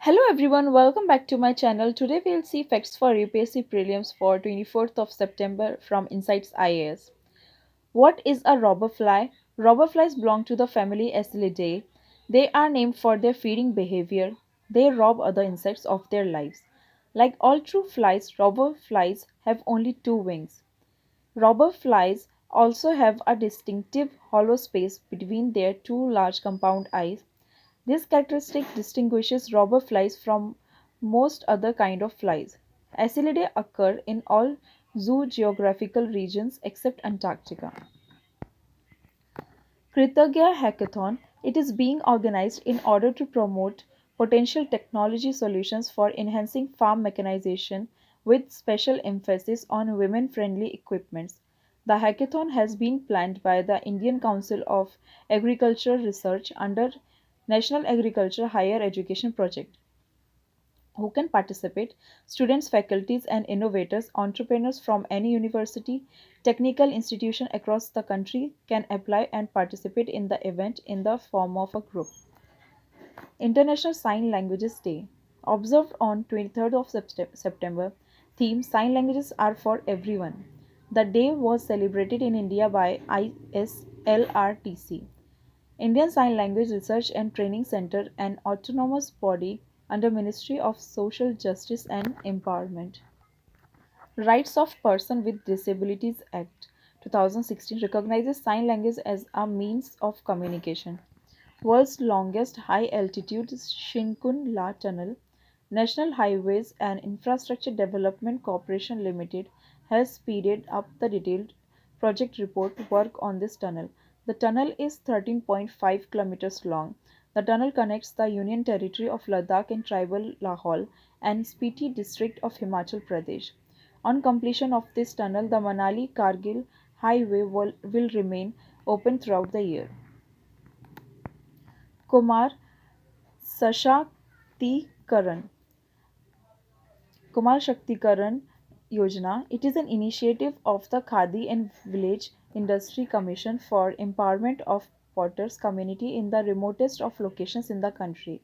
Hello everyone, welcome back to my channel. Today we'll see facts for UPSC prelims for 24th of September from Insights IAS. What is a robber fly? Robber flies belong to the family Acylidae. They are named for their feeding behavior. They rob other insects of their lives. Like all true flies, robber flies have only two wings. Robber flies also have a distinctive hollow space between their two large compound eyes. This characteristic distinguishes robber flies from most other kind of flies. Acylidae occur in all zoogeographical regions except Antarctica. Kritagya Hackathon. It is being organized in order to promote potential technology solutions for enhancing farm mechanization with special emphasis on women-friendly equipments. The hackathon has been planned by the Indian Council of Agricultural Research under National Agriculture Higher Education Project. Who can participate? Students, faculties, and innovators, entrepreneurs from any university, technical institution across the country can apply and participate in the event in the form of a group. International Sign Languages Day. Observed on 23rd of September. Theme: Sign languages are for everyone. The day was celebrated in India by ISLRTC. Indian Sign Language Research and Training Center, an autonomous body under Ministry of Social Justice and Empowerment. Rights of Person with Disabilities Act 2016 recognizes sign language as a means of communication. World's longest high-altitude Shinkun La Tunnel, National Highways and Infrastructure Development Corporation Limited has speeded up the detailed project report work on this tunnel. The tunnel is 13.5 kilometers long. The tunnel connects the Union Territory of Ladakh and tribal Lahaul and Spiti district of Himachal Pradesh. On completion of this tunnel, the Manali-Kargil highway will remain open throughout the year. Kumar Sashakti Kumar Shaktikaran Yojana. It is an initiative of the Khadi and Village Industry Commission for empowerment of potters community in the remotest of locations in the country.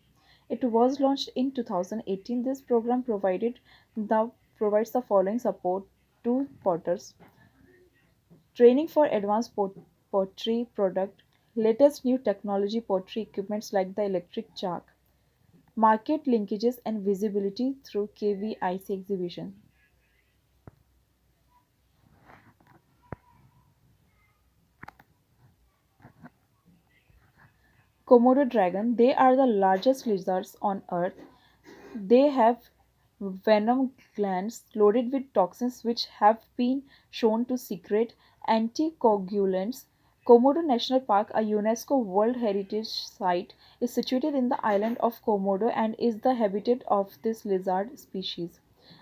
It was launched in 2018. This program provides the following support to potters: training for advanced pottery product, latest new technology pottery equipments like the electric chalk, market linkages and visibility through KVIC exhibition. Komodo dragon, they are the largest lizards on earth. They have venom glands loaded with toxins which have been shown to secrete anticoagulants. Komodo National Park, a UNESCO World Heritage Site, is situated in the island of Komodo and is the habitat of this lizard species.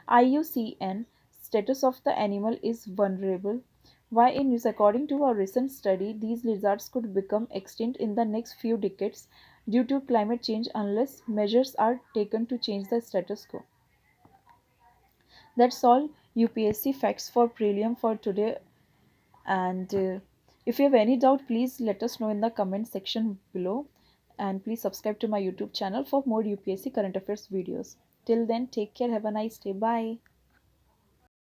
IUCN status of the animal is vulnerable. Why in news? According to a recent study, these lizards could become extinct in the next few decades due to climate change unless measures are taken to change the status quo. That's all UPSC facts for prelim for today. And if you have any doubt, please let us know in the comment section below. And please subscribe to my YouTube channel for more UPSC current affairs videos. Till then, take care. Have a nice day. Bye.